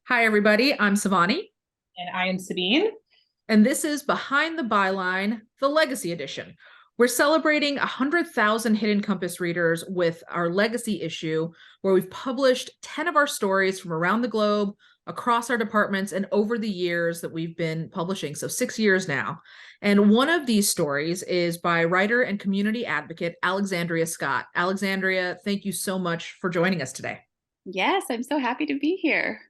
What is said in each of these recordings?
Hi, everybody. I'm Savani, And I am Sabine. and this is Behind the Byline, the Legacy Edition. We're celebrating 100,000 Hidden Compass readers with our Legacy issue, where we've published 10 of our stories from around the globe, across our departments, and over the years that we've been publishing, so 6 years now. And one of these stories is by writer and community advocate Alexandria Scott. Alexandria, thank you so much for joining us today. Yes, I'm so happy to be here.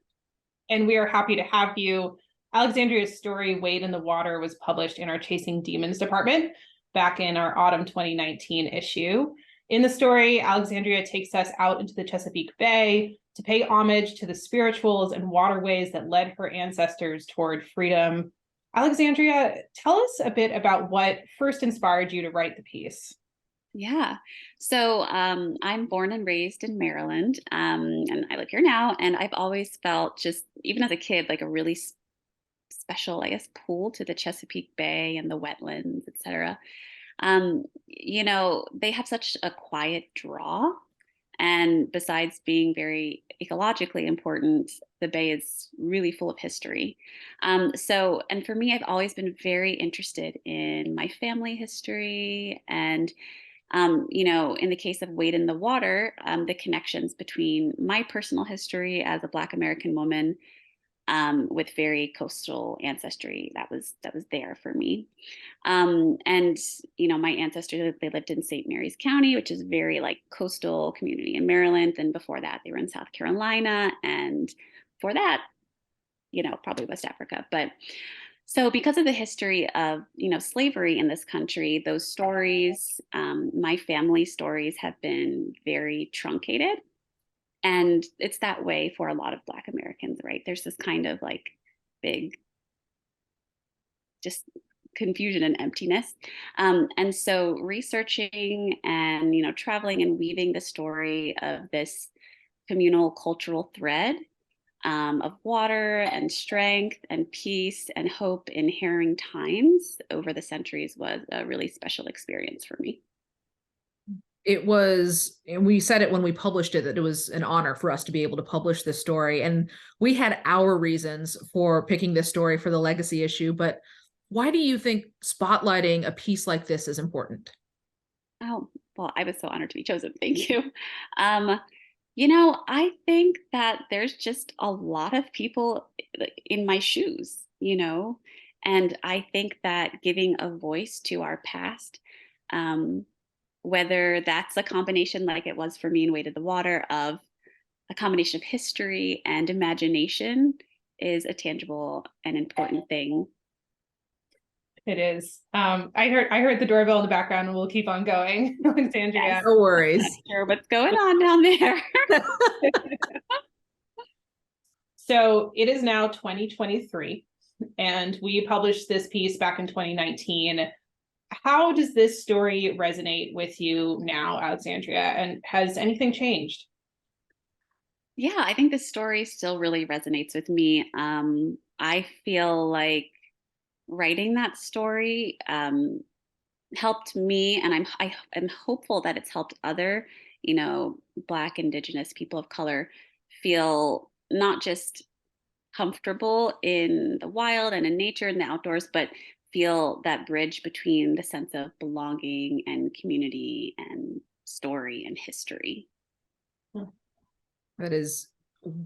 And we are happy to have you. Alexandria's story, Wade in the Water, was published in our Chasing Demons department back in our autumn 2019 issue. In the story, Alexandria takes us out into the Chesapeake Bay to pay homage to the spirituals and waterways that led her ancestors toward freedom. Alexandria, tell us a bit about what first inspired you to write the piece. Yeah. So I'm born and raised in Maryland, and I live here now. And I've always felt, just even as a kid, like a really special, I guess, pull to the Chesapeake Bay and the wetlands, etc. They have such a quiet draw. And besides being very ecologically important, the Bay is really full of history. And for me, I've always been very interested in my family history and in the case of Wade in the Water, the connections between my personal history as a Black American woman with very coastal ancestry that was there for me. My ancestors, they lived in St. Mary's County, which is very like coastal community in Maryland. And before that, they were in South Carolina. And for that, probably West Africa. But so because of the history of, slavery in this country, those stories, my family stories have been very truncated. And it's that way for a lot of Black Americans, right? There's this kind of like big, just confusion and emptiness. And so researching and, traveling and weaving the story of this communal cultural thread of water and strength and peace and hope in harrowing times over the centuries was a really special experience for me. It was, and we said it when we published it, that it was an honor for us to be able to publish this story. And we had our reasons for picking this story for the legacy issue, but why do you think spotlighting a piece like this is important? Oh, well, I was so honored to be chosen. Thank you. I think that there's just a lot of people in my shoes, and I think that giving a voice to our past, whether that's a combination like it was for me in Wade in the Water of a combination of history and imagination, is a tangible and important thing. It is. I heard the doorbell in the background, and we'll keep on going. Alexandria. Yes. No worries. I'm not sure what's going on down there. So it is now 2023, and we published this piece back in 2019. How does this story resonate with you now, Alexandria? And has anything changed? Yeah, I think this story still really resonates with me. I feel like writing that story helped me, and I'm hopeful that it's helped other, Black, Indigenous, people of color feel not just comfortable in the wild and in nature and the outdoors, but feel that bridge between the sense of belonging and community and story and history. That is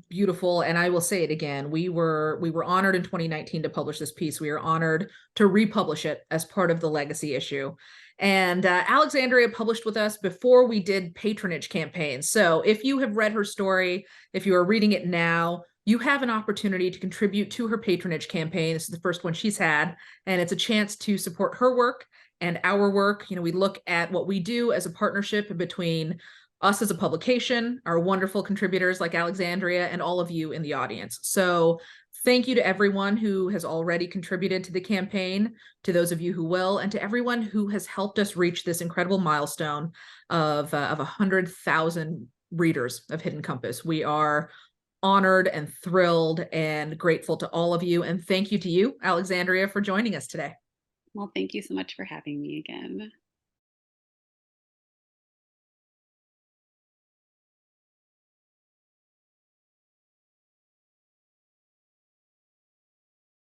beautiful. And I will say it again. We were honored in 2019 to publish this piece. We are honored to republish it as part of the legacy issue. And Alexandria published with us before we did patronage campaigns. So if you have read her story, if you are reading it now, you have an opportunity to contribute to her patronage campaign. This is the first one she's had, and it's a chance to support her work and our work. We look at what we do as a partnership between us as a publication, our wonderful contributors like Alexandria, and all of you in the audience. So thank you to everyone who has already contributed to the campaign, to those of you who will, and to everyone who has helped us reach this incredible milestone of 100,000 readers of Hidden Compass. We are honored and thrilled and grateful to all of you. And thank you to you, Alexandria, for joining us today. Well, thank you so much for having me again.